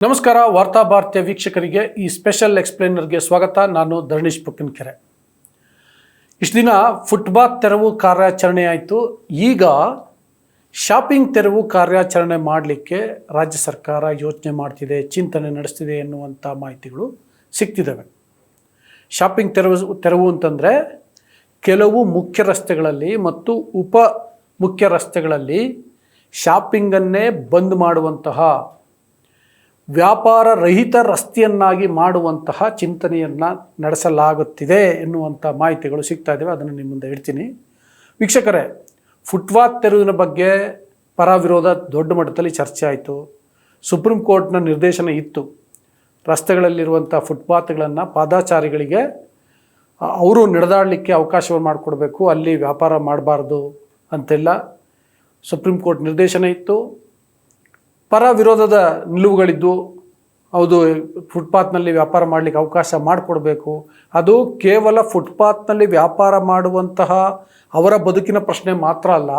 ನಮಸ್ಕಾರ ವಾರ್ತಾ ಭಾರತೀಯ ವೀಕ್ಷಕರಿಗೆ ಈ ಸ್ಪೆಷಲ್ ಎಕ್ಸ್ಪ್ಲೇನರ್ಗೆ ಸ್ವಾಗತ. ನಾನು ಧರಣೀಶ್ ಪುಕ್ಕನಕೆರೆ. ಇಷ್ಟು ದಿನ ಫುಟ್ಪಾತ್ ತೆರವು ಕಾರ್ಯಾಚರಣೆ ಆಯಿತು. ಈಗ ಶಾಪಿಂಗ್ ತೆರವು ಕಾರ್ಯಾಚರಣೆ ಮಾಡಲಿಕ್ಕೆ ರಾಜ್ಯ ಸರ್ಕಾರ ಯೋಚನೆ ಮಾಡ್ತಿದೆ, ಚಿಂತನೆ ನಡೆಸ್ತಿದೆ ಎನ್ನುವಂಥ ಮಾಹಿತಿಗಳು ಸಿಗ್ತಿದ್ದಾವೆ. ಶಾಪಿಂಗ್ ತೆರವು ಅಂತಂದರೆ ಕೆಲವು ಮುಖ್ಯ ರಸ್ತೆಗಳಲ್ಲಿ ಮತ್ತು ಉಪ ಮುಖ್ಯ ರಸ್ತೆಗಳಲ್ಲಿ ಶಾಪಿಂಗನ್ನೇ ಬಂದ್ ಮಾಡುವಂತಹ, ವ್ಯಾಪಾರ ರಹಿತ ರಸ್ತೆಯನ್ನಾಗಿ ಮಾಡುವಂತಹ ಚಿಂತನೆಯನ್ನು ನಡೆಸಲಾಗುತ್ತಿದೆ ಎನ್ನುವಂಥ ಮಾಹಿತಿಗಳು ಸಿಗ್ತಾ ಇದ್ದಾವೆ. ಅದನ್ನು ನಿಮ್ಮ ಮುಂದೆ ಇಡ್ತೀನಿ. ವೀಕ್ಷಕರೇ, ಫುಟ್ಪಾತ್ ತೆರವಿನ ಬಗ್ಗೆ ಪರ ವಿರೋಧ ದೊಡ್ಡ ಮಟ್ಟದಲ್ಲಿ ಚರ್ಚೆ ಆಯಿತು. ಸುಪ್ರೀಂ ಕೋರ್ಟ್ನ ನಿರ್ದೇಶನ ಇತ್ತು, ರಸ್ತೆಗಳಲ್ಲಿರುವಂಥ ಫುಟ್ಪಾತ್ಗಳನ್ನು ಪಾದಾಚಾರಿಗಳಿಗೆ ಅವರು ನಡೆದಾಡಲಿಕ್ಕೆ ಅವಕಾಶವನ್ನು ಮಾಡಿಕೊಡ್ಬೇಕು, ಅಲ್ಲಿ ವ್ಯಾಪಾರ ಮಾಡಬಾರ್ದು ಅಂತೆಲ್ಲ ಸುಪ್ರೀಂ ಕೋರ್ಟ್ ನಿರ್ದೇಶನ ಇತ್ತು. ಪರ ವಿರೋಧದ ನಿಲುವುಗಳಿದ್ದು, ಹೌದು ಫುಟ್ಪಾತ್ನಲ್ಲಿ ವ್ಯಾಪಾರ ಮಾಡಲಿಕ್ಕೆ ಅವಕಾಶ ಮಾಡಿಕೊಡ್ಬೇಕು, ಅದು ಕೇವಲ ಫುಟ್ಪಾತ್ನಲ್ಲಿ ವ್ಯಾಪಾರ ಮಾಡುವಂತಹ ಅವರ ಬದುಕಿನ ಪ್ರಶ್ನೆ ಮಾತ್ರ ಅಲ್ಲ,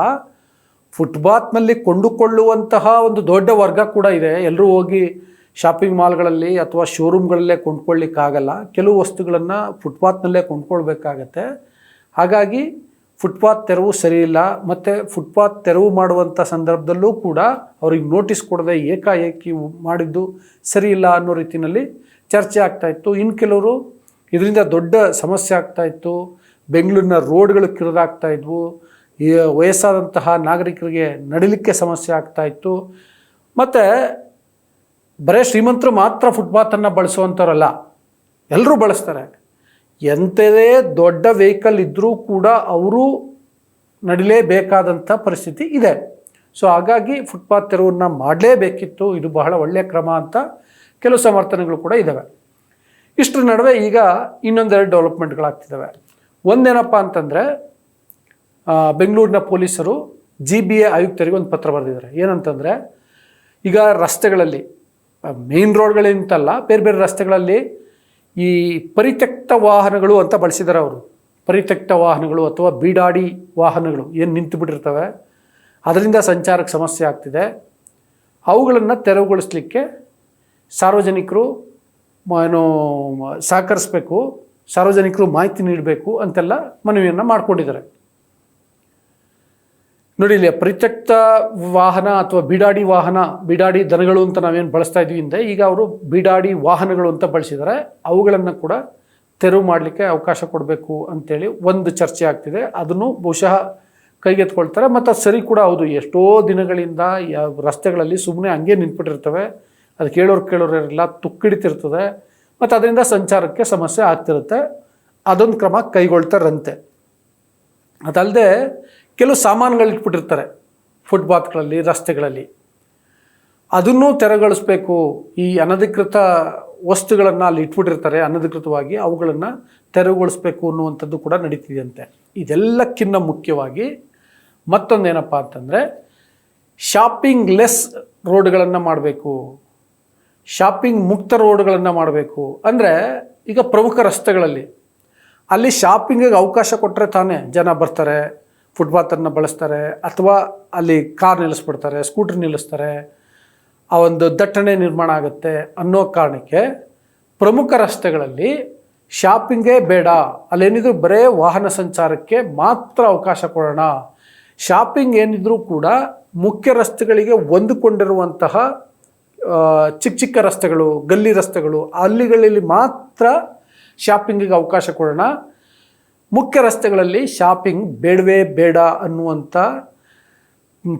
ಫುಟ್ಪಾತ್ನಲ್ಲಿ ಕೊಂಡುಕೊಳ್ಳುವಂತಹ ಒಂದು ದೊಡ್ಡ ವರ್ಗ ಕೂಡ ಇದೆ. ಎಲ್ಲರೂ ಹೋಗಿ ಶಾಪಿಂಗ್ ಮಾಲ್ಗಳಲ್ಲಿ ಅಥವಾ ಶೋರೂಮ್ಗಳಲ್ಲೇ ಕೊಂಡ್ಕೊಳ್ಳಿಕ್ಕಾಗಲ್ಲ, ಕೆಲವು ವಸ್ತುಗಳನ್ನು ಫುಟ್ಪಾತ್ನಲ್ಲೇ ಕೊಂಡ್ಕೊಳ್ಬೇಕಾಗತ್ತೆ. ಹಾಗಾಗಿ ಫುಟ್ಪಾತ್ ತೆರವು ಸರಿಯಿಲ್ಲ. ಮತ್ತು ಫುಟ್ಪಾತ್ ತೆರವು ಮಾಡುವಂಥ ಸಂದರ್ಭದಲ್ಲೂ ಕೂಡ ಅವ್ರಿಗೆ ನೋಟಿಸ್ ಕೊಡದೆ ಏಕಾಏಕಿ ಮಾಡಿದ್ದು ಸರಿಯಿಲ್ಲ ಅನ್ನೋ ರೀತಿಯಲ್ಲಿ ಚರ್ಚೆ ಆಗ್ತಾಯಿತ್ತು. ಇನ್ನು ಕೆಲವರು ಇದರಿಂದ ದೊಡ್ಡ ಸಮಸ್ಯೆ ಆಗ್ತಾಯಿತ್ತು. ಬೆಂಗಳೂರಿನ ರೋಡ್ಗಳು ಕಿರಿದಾಗ್ತಾಯಿದ್ವು, ವಯಸ್ಸಾದಂತಹ ನಾಗರಿಕರಿಗೆ ನಡಿಲಿಕ್ಕೆ ಸಮಸ್ಯೆ ಆಗ್ತಾಯಿತ್ತು. ಮತ್ತು ಬರೀ ಶ್ರೀಮಂತರು ಮಾತ್ರ ಫುಟ್ಪಾತನ್ನು ಬಳಸುವಂಥವ್ರಲ್ಲ, ಎಲ್ಲರೂ ಬಳಸ್ತಾರೆ. ಎಂಥದೇ ದೊಡ್ಡ ವೆಹಿಕಲ್ ಇದ್ದರೂ ಕೂಡ ಅವರು ನಡಿಲೇಬೇಕಾದಂಥ ಪರಿಸ್ಥಿತಿ ಇದೆ. ಸೊ ಹಾಗಾಗಿ ಫುಟ್ಪಾತ್ ತೆರವನ್ನು ಮಾಡಲೇಬೇಕಿತ್ತು, ಇದು ಬಹಳ ಒಳ್ಳೆಯ ಕ್ರಮ ಅಂತ ಕೆಲವು ಸಮರ್ಥನೆಗಳು ಕೂಡ ಇದ್ದಾವೆ. ಇಷ್ಟರ ನಡುವೆ ಈಗ ಇನ್ನೊಂದೆರಡು ಡೆವಲಪ್ಮೆಂಟ್ಗಳಾಗ್ತಿದ್ದಾವೆ. ಒಂದೇನಪ್ಪ ಅಂತಂದರೆ, ಬೆಂಗಳೂರಿನ ಪೊಲೀಸರು GBA ಆಯುಕ್ತರಿಗೆ ಒಂದು ಪತ್ರ ಬರೆದಿದ್ದಾರೆ. ಏನಂತಂದರೆ, ಈಗ ರಸ್ತೆಗಳಲ್ಲಿ ಮೇನ್ ರೋಡ್ಗಳಿಂತಲ್ಲ, ಬೇರೆ ಬೇರೆ ರಸ್ತೆಗಳಲ್ಲಿ ಈ ಪರಿತ್ಯಕ್ತ ವಾಹನಗಳು ಅಂತ ಬಳಸಿದ್ದಾರೆ ಅವರು. ಪರಿತ್ಯಕ್ತ ವಾಹನಗಳು ಅಥವಾ ಬೀಡಾಡಿ ವಾಹನಗಳು ಏನು ನಿಂತು ಬಿಟ್ಟಿರ್ತವೆ, ಅದರಿಂದ ಸಂಚಾರಕ್ಕೆ ಸಮಸ್ಯೆ ಆಗ್ತಿದೆ. ಅವುಗಳನ್ನು ತೆರವುಗೊಳಿಸಲಿಕ್ಕೆ ಸಾರ್ವಜನಿಕರು ಸಹಕರಿಸಬೇಕು, ಸಾರ್ವಜನಿಕರು ಮಾಹಿತಿ ನೀಡಬೇಕು ಅಂತೆಲ್ಲ ಮನವಿಯನ್ನು ಮಾಡಿಕೊಂಡಿದ್ದಾರೆ. ನೋಡಿ, ಇಲ್ಲಿ ಪರಿತ್ಯಕ್ತ ವಾಹನ ಅಥವಾ ಬೀಡಾಡಿ ವಾಹನ, ಬೀಡಾಡಿ ದನಗಳು ಅಂತ ನಾವೇನು ಬಳಸ್ತಾ ಇದ್ವಿ ಹಿಂದೆ, ಈಗ ಅವರು ಬೀಡಾಡಿ ವಾಹನಗಳು ಅಂತ ಬಳಸಿದ್ದಾರೆ. ಅವುಗಳನ್ನು ಕೂಡ ತೆರವು ಮಾಡಲಿಕ್ಕೆ ಅವಕಾಶ ಕೊಡಬೇಕು ಅಂತೇಳಿ ಒಂದು ಚರ್ಚೆ ಆಗ್ತಿದೆ. ಅದನ್ನು ಬಹುಶಃ ಕೈಗೆತ್ಕೊಳ್ತಾರೆ. ಮತ್ತು ಅದು ಸರಿ ಕೂಡ ಹೌದು. ಎಷ್ಟೋ ದಿನಗಳಿಂದ ರಸ್ತೆಗಳಲ್ಲಿ ಸುಮ್ಮನೆ ಹಂಗೆ ನಿಂತ್ಬಿಟ್ಟಿರ್ತವೆ, ಅದು ಕೇಳೋರೆಲ್ಲ ತುಕ್ಕಿಡಿತಿರ್ತದೆ, ಮತ್ತು ಅದರಿಂದ ಸಂಚಾರಕ್ಕೆ ಸಮಸ್ಯೆ ಆಗ್ತಿರುತ್ತೆ. ಅದೊಂದು ಕ್ರಮ ಕೈಗೊಳ್ತಾರಂತೆ. ಅದಲ್ಲದೆ ಕೆಲವು ಸಾಮಾನುಗಳು ಇಟ್ಬಿಟ್ಟಿರ್ತಾರೆ ಫುಟ್ಪಾತ್ಗಳಲ್ಲಿ, ರಸ್ತೆಗಳಲ್ಲಿ, ಅದನ್ನು ತೆರವುಗೊಳಿಸ್ಬೇಕು. ಈ ಅನಧಿಕೃತ ವಸ್ತುಗಳನ್ನು ಅಲ್ಲಿ ಇಟ್ಬಿಟ್ಟಿರ್ತಾರೆ ಅನಧಿಕೃತವಾಗಿ, ಅವುಗಳನ್ನು ತೆರವುಗೊಳಿಸ್ಬೇಕು ಅನ್ನುವಂಥದ್ದು ಕೂಡ ನಡೀತಿದೆಯಂತೆ. ಇದೆಲ್ಲಕ್ಕಿಂತ ಮುಖ್ಯವಾಗಿ ಮತ್ತೊಂದೇನಪ್ಪ ಅಂತಂದರೆ, ಶಾಪಿಂಗ್ ಲೆಸ್ ರೋಡ್ಗಳನ್ನು ಮಾಡಬೇಕು, ಶಾಪಿಂಗ್ ಮುಕ್ತ ರೋಡ್ಗಳನ್ನು ಮಾಡಬೇಕು. ಅಂದರೆ ಈಗ ಪ್ರಮುಖ ರಸ್ತೆಗಳಲ್ಲಿ ಅಲ್ಲಿ ಶಾಪಿಂಗಿಗೆ ಅವಕಾಶ ಕೊಟ್ಟರೆ ತಾನೇ ಜನ ಬರ್ತಾರೆ, ಫುಟ್ಪಾತನ್ನು ಬಳಸ್ತಾರೆ, ಅಥವಾ ಅಲ್ಲಿ ಕಾರ್ ನಿಲ್ಲಿಸ್ಬಿಡ್ತಾರೆ, ಸ್ಕೂಟ್ರ್ ನಿಲ್ಲಿಸ್ತಾರೆ, ಆ ಒಂದು ದಟ್ಟಣೆ ನಿರ್ಮಾಣ ಆಗುತ್ತೆ ಅನ್ನೋ ಕಾರಣಕ್ಕೆ ಪ್ರಮುಖ ರಸ್ತೆಗಳಲ್ಲಿ ಶಾಪಿಂಗೇ ಬೇಡ, ಅಲ್ಲೇನಿದ್ರು ಬರೇ ವಾಹನ ಸಂಚಾರಕ್ಕೆ ಮಾತ್ರ ಅವಕಾಶ ಕೊಡೋಣ. ಶಾಪಿಂಗ್ ಏನಿದ್ರೂ ಕೂಡ ಮುಖ್ಯ ರಸ್ತೆಗಳಿಗೆ ಹೊಂದಿಕೊಂಡಿರುವಂತಹ ಚಿಕ್ಕ ಚಿಕ್ಕ ರಸ್ತೆಗಳು, ಗಲ್ಲಿ ರಸ್ತೆಗಳು, ಅಲ್ಲಿಗಳಲ್ಲಿ ಮಾತ್ರ ಶಾಪಿಂಗಿಗೆ ಅವಕಾಶ ಕೊಡೋಣ. ಮುಖ್ಯ ರಸ್ತೆಗಳಲ್ಲಿ ಶಾಪಿಂಗ್ ಬೇಡವೇ ಬೇಡ ಅನ್ನುವಂಥ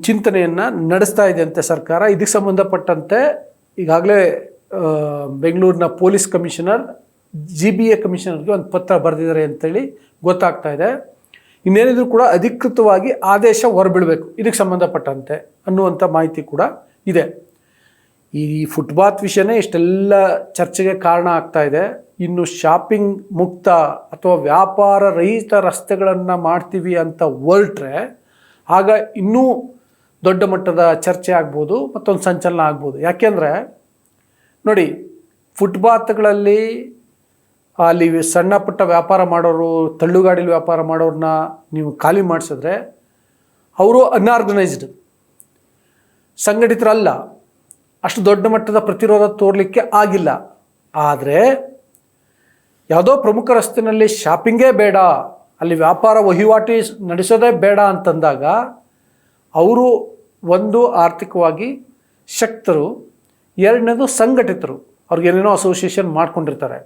ಚಿಂತನೆಯನ್ನು ನಡೆಸ್ತಾ ಇದೆ ಅಂತೆ ಸರ್ಕಾರ. ಇದಕ್ಕೆ ಸಂಬಂಧಪಟ್ಟಂತೆ ಈಗಾಗಲೇ ಬೆಂಗಳೂರಿನ ಪೊಲೀಸ್ ಕಮಿಷನರ್ GBA ಕಮಿಷನರ್ಗೆ ಒಂದು ಪತ್ರ ಬರೆದಿದ್ದಾರೆ ಅಂತೇಳಿ ಗೊತ್ತಾಗ್ತಾ ಇದೆ. ಇನ್ನೇನಿದ್ರು ಕೂಡ ಅಧಿಕೃತವಾಗಿ ಆದೇಶ ಹೊರಬೀಳಬೇಕು ಇದಕ್ಕೆ ಸಂಬಂಧಪಟ್ಟಂತೆ ಅನ್ನುವಂಥ ಮಾಹಿತಿ ಕೂಡ ಇದೆ. ಈ ಫುಟ್ಪಾತ್ ವಿಷಯನೇ ಇಷ್ಟೆಲ್ಲ ಚರ್ಚೆಗೆ ಕಾರಣ ಆಗ್ತಾ ಇದೆ. ಇನ್ನು ಶಾಪಿಂಗ್ ಮುಕ್ತ ಅಥವಾ ವ್ಯಾಪಾರ ರಹಿತ ರಸ್ತೆಗಳನ್ನು ಮಾಡ್ತೀವಿ ಅಂತ ಹೊರಟ್ರೆ ಆಗ ಇನ್ನೂ ದೊಡ್ಡ ಮಟ್ಟದ ಚರ್ಚೆ ಆಗ್ಬೋದು, ಮತ್ತೊಂದು ಸಂಚಲನ ಆಗ್ಬೋದು. ಯಾಕೆಂದರೆ ನೋಡಿ, ಫುಟ್ಪಾತ್ಗಳಲ್ಲಿ ಅಲ್ಲಿ ಸಣ್ಣ ಪುಟ್ಟ ವ್ಯಾಪಾರ ಮಾಡೋರು, ತಳ್ಳುಗಾಡಿಲಿ ವ್ಯಾಪಾರ ಮಾಡೋರನ್ನ ನೀವು ಖಾಲಿ ಮಾಡಿಸಿದ್ರೆ ಅವರು ಅನ್ಆರ್ಗನೈಸ್ಡ್, ಸಂಘಟಿತರಲ್ಲ. ಅಷ್ಟು ದೊಡ್ಡ ಮಟ್ಟದ ಪ್ರತಿರೋಧ ತೋರಲಿಕ್ಕೆ ಆಗಿಲ್ಲ. ಆದರೆ ಯಾವುದೋ ಪ್ರಮುಖ ರಸ್ತೆಯಲ್ಲಿ ಶಾಪಿಂಗೇ ಬೇಡ, ಅಲ್ಲಿ ವ್ಯಾಪಾರ ವಹಿವಾಟಿ ನಡೆಸೋದೇ ಬೇಡ ಅಂತಂದಾಗ ಅವರು ಒಂದು ಆರ್ಥಿಕವಾಗಿ ಶಕ್ತರು, ಎರಡನೇದು ಸಂಘಟಿತರು, ಅವ್ರಿಗೇನೇನೋ ಅಸೋಸಿಯೇಷನ್ ಮಾಡ್ಕೊಂಡಿರ್ತಾರೆ.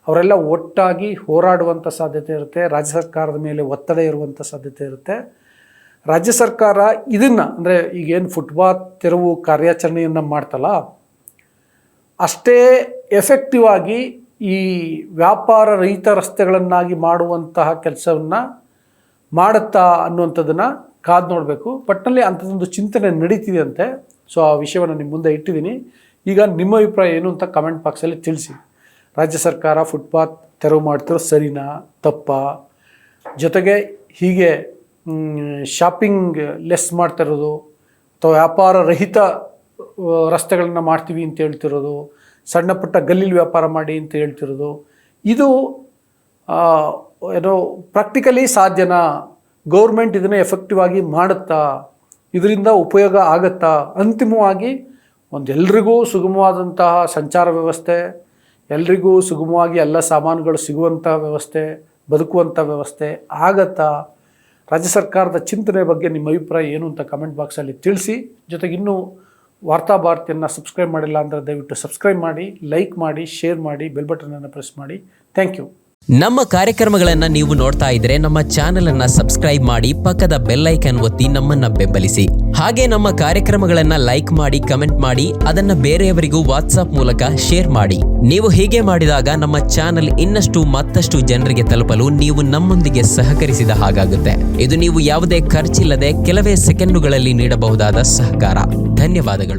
ಅವರೆಲ್ಲ ಒಟ್ಟಾಗಿ ಹೋರಾಡುವಂಥ ಸಾಧ್ಯತೆ ಇರುತ್ತೆ. ರಾಜ್ಯ ಸರ್ಕಾರದ ಮೇಲೆ ಒತ್ತಡ ಇರುವಂಥ ಸಾಧ್ಯತೆ ಇರುತ್ತೆ. ರಾಜ್ಯ ಸರ್ಕಾರ ಇದನ್ನು ಅಂದರೆ ಈಗೇನು ಫುಟ್ಪಾತ್ ತೆರವು ಕಾರ್ಯಾಚರಣೆಯನ್ನು ಮಾಡ್ತಲ್ಲ, ಅಷ್ಟೇ ಎಫೆಕ್ಟಿವ್ ಆಗಿ ಈ ವ್ಯಾಪಾರ ರಹಿತ ರಸ್ತೆಗಳನ್ನಾಗಿ ಮಾಡುವಂತಹ ಕೆಲಸವನ್ನು ಮಾಡುತ್ತಾ ಅನ್ನುವಂಥದ್ದನ್ನು ಕಾದು ನೋಡಬೇಕು. ಒಟ್ಟಿನಲ್ಲಿ ಅಂಥದ್ದೊಂದು ಚಿಂತನೆ ನಡೀತಿದೆ ಅಂತೆ. ಸೊ ಆ ವಿಷಯವನ್ನು ನಿಮ್ಮ ಮುಂದೆ ಇಟ್ಟಿದ್ದೀನಿ. ಈಗ ನಿಮ್ಮ ಅಭಿಪ್ರಾಯ ಏನು ಅಂತ ಕಮೆಂಟ್ ಬಾಕ್ಸಲ್ಲಿ ತಿಳಿಸಿ. ರಾಜ್ಯ ಸರ್ಕಾರ ಫುಟ್ಪಾತ್ ತೆರವು ಮಾಡ್ತಿರೋ ಸರಿನಾ ತಪ್ಪಾ? ಜೊತೆಗೆ ಹೀಗೆ ಶಾಪಿಂಗ್ ಲೆಸ್ ಮಾಡ್ತಿರೋದು ಅಥವಾ ವ್ಯಾಪಾರ ರಹಿತ ರಸ್ತೆಗಳನ್ನ ಮಾಡ್ತೀವಿ ಅಂತ ಹೇಳ್ತಿರೋದು, ಸಣ್ಣ ಪುಟ್ಟ ಗಲ್ಲಿಲಿ ವ್ಯಾಪಾರ ಮಾಡಿ ಅಂತ ಹೇಳ್ತಿರೋದು, ಇದು ಏನೋ ಪ್ರಾಕ್ಟಿಕಲಿ ಸಾಧ್ಯನಾ? ಗೌರ್ಮೆಂಟ್ ಇದನ್ನು ಎಫೆಕ್ಟಿವ್ ಆಗಿ ಮಾಡುತ್ತಾ? ಇದರಿಂದ ಉಪಯೋಗ ಆಗುತ್ತಾ? ಅಂತಿಮವಾಗಿ ಎಲ್ರಿಗೂ ಸುಗಮವಾದಂತಹ ಸಂಚಾರ ವ್ಯವಸ್ಥೆ, ಎಲ್ರಿಗೂ ಸುಗಮವಾಗಿ ಎಲ್ಲ ಸಾಮಾನುಗಳು ಸಿಗುವಂಥ ವ್ಯವಸ್ಥೆ, ಬದುಕುವಂಥ ವ್ಯವಸ್ಥೆ ಆಗತ್ತಾ? ರಾಜ್ಯ ಸರ್ಕಾರದ ಚಿಂತನೆ ಬಗ್ಗೆ ನಿಮ್ಮ ಅಭಿಪ್ರಾಯ ಏನು ಅಂತ ಕಮೆಂಟ್ ಬಾಕ್ಸಲ್ಲಿ ತಿಳಿಸಿ. ಜೊತೆಗೆ ಇನ್ನೂ ವಾರ್ತಾಭಾರತಿಯನ್ನು ಸಬ್ಸ್ಕ್ರೈಬ್ ಮಾಡಿಲ್ಲ ಅಂದರೆ ದಯವಿಟ್ಟು ಸಬ್ಸ್ಕ್ರೈಬ್ ಮಾಡಿ, ಲೈಕ್ ಮಾಡಿ, ಶೇರ್ ಮಾಡಿ, ಬೆಲ್ ಬಟನನ್ನು ಪ್ರೆಸ್ ಮಾಡಿ. Thank you. ನಮ್ಮ ಕಾರ್ಯಕ್ರಮಗಳನ್ನು ನೀವು ನೋಡ್ತಾ ಇದ್ರೆ ನಮ್ಮ ಚಾನೆಲ್ ಅನ್ನ ಸಬ್ಸ್ಕ್ರೈಬ್ ಮಾಡಿ, ಪಕ್ಕದ ಬೆಲ್ ಐಕಾನ್ ಒತ್ತಿ ನಮ್ಮನ್ನ ಬೆಂಬಲಿಸಿ. ಹಾಗೆ ನಮ್ಮ ಕಾರ್ಯಕ್ರಮಗಳನ್ನ ಲೈಕ್ ಮಾಡಿ, ಕಮೆಂಟ್ ಮಾಡಿ, ಅದನ್ನ ಬೇರೆಯವರಿಗೂ ವಾಟ್ಸ್ಆಪ್ ಮೂಲಕ ಶೇರ್ ಮಾಡಿ. ನೀವು ಹೀಗೆ ಮಾಡಿದಾಗ ನಮ್ಮ ಚಾನೆಲ್ ಇನ್ನಷ್ಟು ಮತ್ತಷ್ಟು ಜನರಿಗೆ ತಲುಪಲು ನೀವು ನಮ್ಮೊಂದಿಗೆ ಸಹಕರಿಸಿದ ಹಾಗಾಗುತ್ತೆ. ಇದು ನೀವು ಯಾವುದೇ ಖರ್ಚಿಲ್ಲದೆ ಕೆಲವೇ ಸೆಕೆಂಡುಗಳಲ್ಲಿ ನೀಡಬಹುದಾದ ಸಹಕಾರ. ಧನ್ಯವಾದಗಳು.